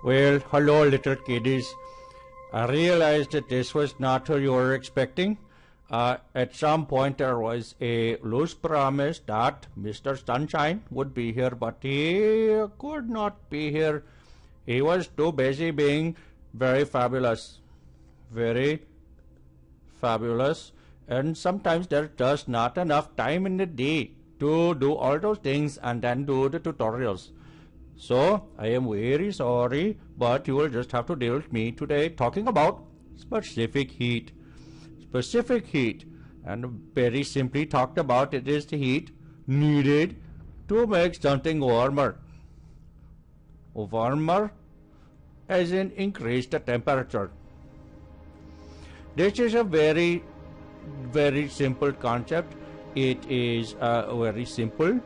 Well, hello little kiddies. I realized that this was not what you were expecting. At some point there was a loose promise that Mr. Sunshine would be here, but he could not be here. He was too busy being very fabulous. Very fabulous. And sometimes there's just not enough time in the day to do all those things and then do the tutorials. So I am very sorry, but you will just have to deal with me today talking about specific heat. Specific heat, and very simply talked about, it is the heat needed to make something warmer. Warmer as in increase the temperature. This is a very simple concept. It is very simple.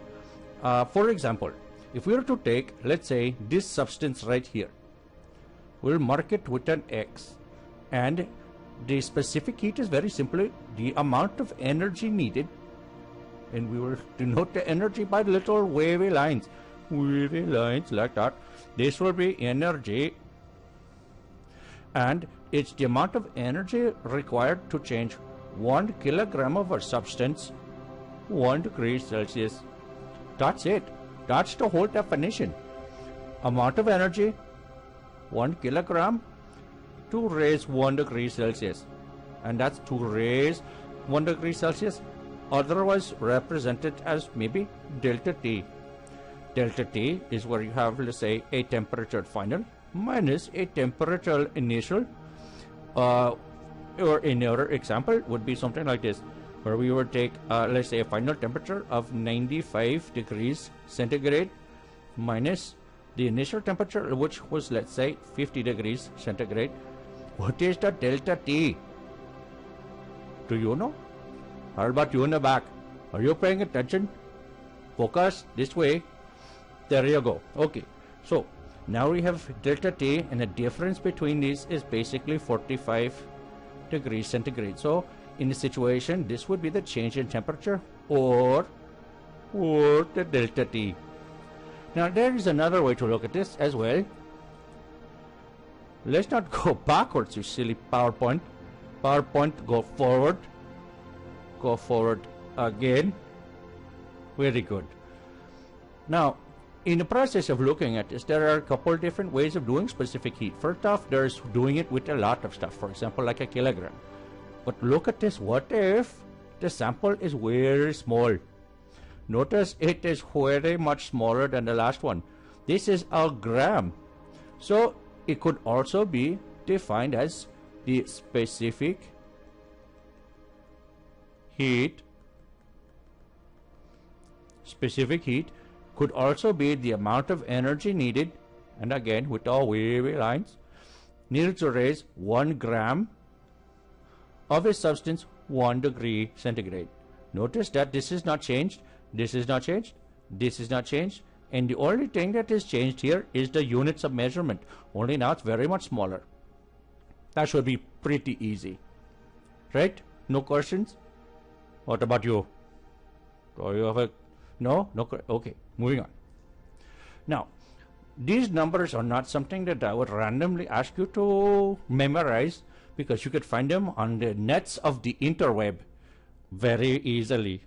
For example, if we were to take, let's say, this substance right here, we'll mark it with an X, and the specific heat is very simply the amount of energy needed, and we will denote the energy by little wavy lines like that. This will be energy, and it's the amount of energy required to change 1 kilogram of a substance 1 degree Celsius. That's it. That's the whole definition. Amount of energy 1 kilogram to raise 1 degree Celsius, and that's to raise 1 degree Celsius, otherwise represented as maybe delta T. Delta T is where you have, let's say, a temperature final minus a temperature initial, or in our example would be something like this, where we would take let's say a final temperature of 95 degrees centigrade minus the initial temperature, which was, let's say, 50 degrees centigrade. What is the delta T? Do you know? How about you in the back? Are you paying attention? Focus this way. There you go. Okay, so now we have delta T, and the difference between these is basically 45 degrees centigrade. So in this situation, this would be the change in temperature or the delta T. Now there is another way to look at this as well. Let's not go backwards, you silly PowerPoint. PowerPoint, go forward. Go forward again. Very good. Now, in the process of looking at this, there are a couple different ways of doing specific heat. First off, there's doing it with a lot of stuff, for example, like a kilogram. But look at this. What if the sample is very small? Notice it is very much smaller than the last one. This is a gram. So it could also be defined as the specific heat. Specific heat could also be the amount of energy needed, and again with all wavy lines, needed to raise 1 gram of a substance 1 degree centigrade. Notice that this is not changed, this is not changed, this is not changed, and the only thing that is changed here is the units of measurement, only now it's very much smaller. That should be pretty easy, right? No questions? What about you? Do you have a no? Okay, moving on. Now, these numbers are not something that I would randomly ask you to memorize, because you could find them on the nets of the interweb very easily.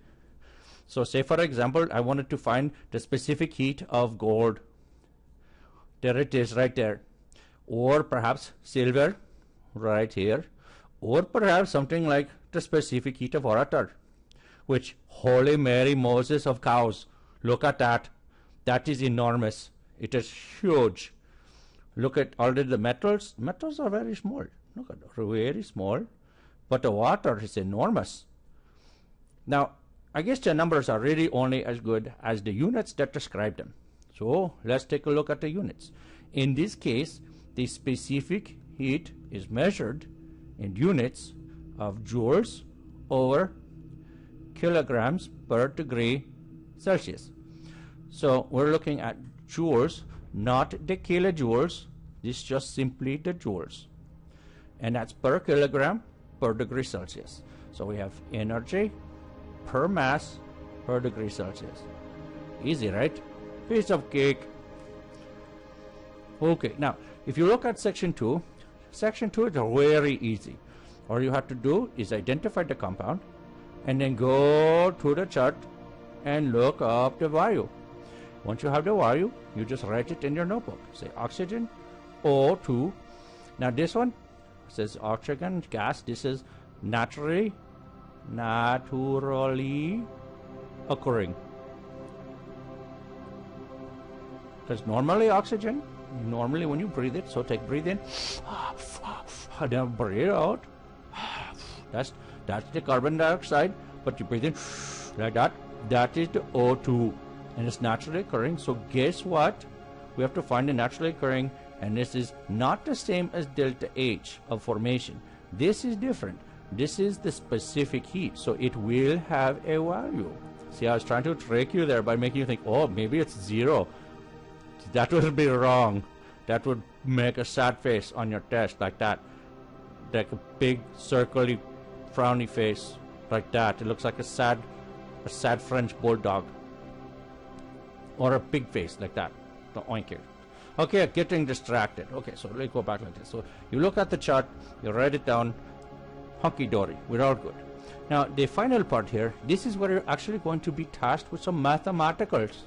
So say, for example, I wanted to find the specific heat of gold. There it is right there. Or perhaps silver right here. Or perhaps something like the specific heat of water, which, Holy Mary Moses of cows, look at that. That is enormous. It is huge. Look at already the metals. Metals are very small. Look at that, very small. But the water is enormous. Now, I guess the numbers are really only as good as the units that describe them. So let's take a look at the units. In this case, the specific heat is measured in units of joules over kilograms per degree Celsius. So we're looking at joules, not the kilojoules. This is just simply the joules. And that's per kilogram per degree Celsius. So we have energy per mass per degree Celsius. Easy, right? Piece of cake. Okay, now if you look at section 2 is very easy. All you have to do is identify the compound and then go to the chart and look up the value. Once you have the value, you just write it in your notebook. Say oxygen O2. Now this one says oxygen gas. This is naturally occurring. Because normally oxygen, normally when you breathe it, so breathe in, then breathe out. That's the carbon dioxide, but you breathe in like that. That is the O2, and it's naturally occurring. So guess what? We have to find the naturally occurring, and this is not the same as delta H of formation. This is different. This is the specific heat, so it will have a value. See, I was trying to trick you there by making you think, oh, maybe it's 0. That would be wrong. That would make a sad face on your test like that. Like a big, circly, frowny face like that. It looks like a sad French bulldog. Or a big face like that. The oinker. Okay, getting distracted. Okay, so let's go back like this. So you look at the chart, you write it down, hunky-dory, we're all good. Now, the final part here, this is where you're actually going to be tasked with some mathematicals.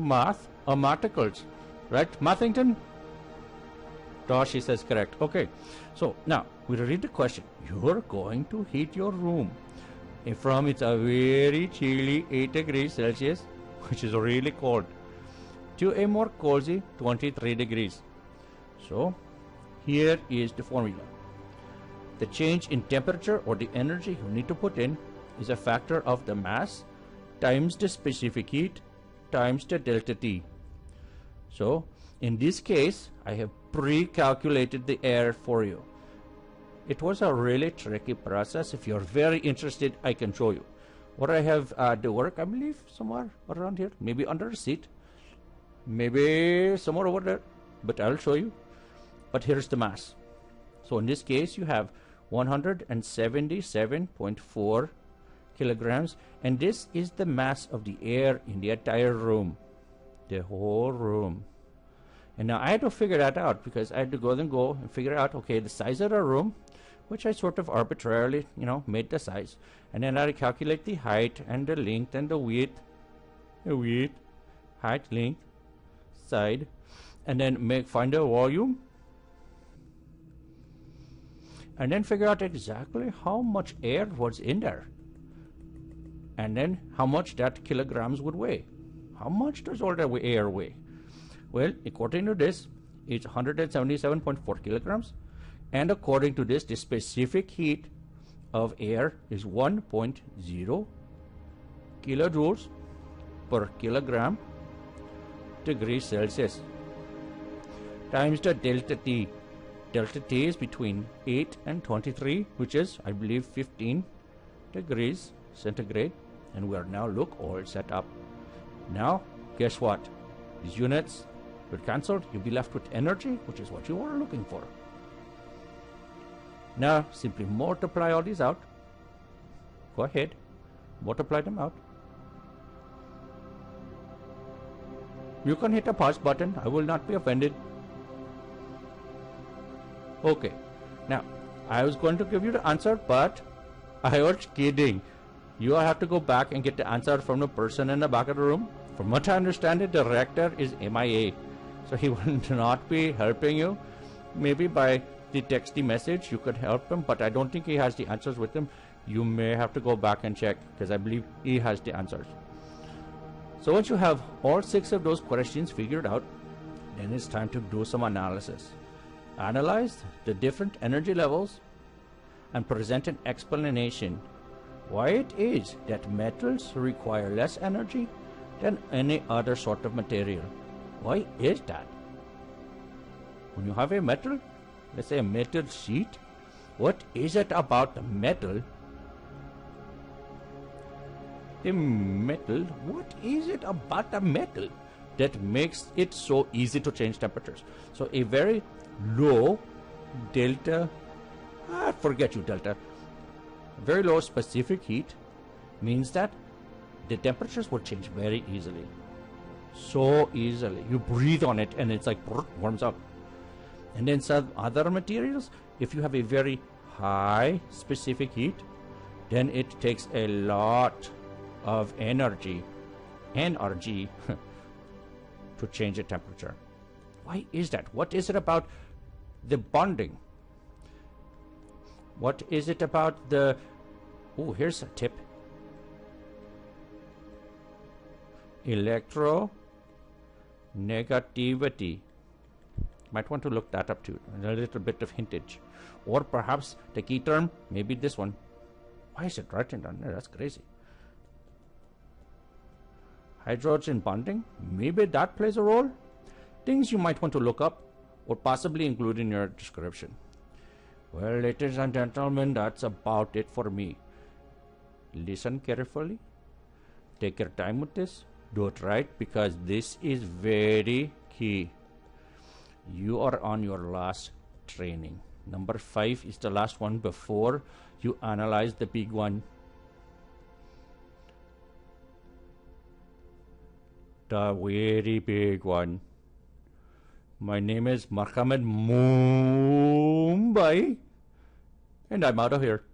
Mathematicals. Right, Mathington? She says correct. Okay, so now we read the question. You're going to heat your room from it's a very chilly 8 degrees Celsius, which is really cold, to a more cozy 23 degrees. So here is the formula. The change in temperature or the energy you need to put in is a factor of the mass times the specific heat times the delta T. So in this case, I have pre-calculated the air for you. It was a really tricky process. If you're very interested, I can show you. What I have the work, I believe, somewhere around here, maybe under the seat, maybe somewhere over there, but I'll show you. But here's the mass. So in this case, you have 177.4 kilograms, and this is the mass of the air in the entire room, the whole room. And now I had to figure that out because I had to go and figure out, okay, the size of the room, which I sort of arbitrarily, made the size. And then I had to calculate the height and the length and the width, height, length, side, and then find the volume, and then figure out exactly how much air was in there, and then how much that kilograms would weigh. How much does all that air weigh? Well, according to this, it's 177.4 kilograms, and according to this, the specific heat of air is 1.0 kilojoules per kilogram degrees Celsius times the delta T. Delta T is between 8 and 23, which is, I believe, 15 degrees centigrade, and we are now, look, all set up. Now, guess what? These units were cancelled. You'll be left with energy, which is what you were looking for. Now, simply multiply all these out. Go ahead, multiply them out. You can hit a pause button. I will not be offended. Okay, now I was going to give you the answer, but I was kidding. You have to go back and get the answer from the person in the back of the room. From what I understand, the director is MIA, so he will not be helping you. Maybe by the texty message you could help him, but I don't think he has the answers with him. You may have to go back and check, because I believe he has the answers. So once you have all 6 of those questions figured out, then it's time to do some analysis. Analyze the different energy levels and present an explanation why it is that metals require less energy than any other sort of material. Why is that? When you have a metal, let's say a metal sheet, what is it about the metal? What is it about the metal that makes it so easy to change temperatures? So a very low delta, forget you delta, very low specific heat means that the temperatures will change very easily. so easily. You breathe on it and it's like warms up. And then some other materials, if you have a very high specific heat, then it takes a lot of energy to change the temperature. Why is that? What is it about the bonding? What is it about the... Oh, here's a tip. Electronegativity. Might want to look that up too. A little bit of hintage. Or perhaps the key term, maybe this one. Why is it written down there? That's crazy. Hydrogen bonding. Maybe that plays a role. Things you might want to look up or possibly include in your description. Well, ladies and gentlemen, that's about it for me. Listen carefully. Take your time with this. Do it right, because this is very key. You are on your last training. Number 5 is the last one before you analyze the big one. The very big one. My name is Mohammed Mumbai, and I'm out of here.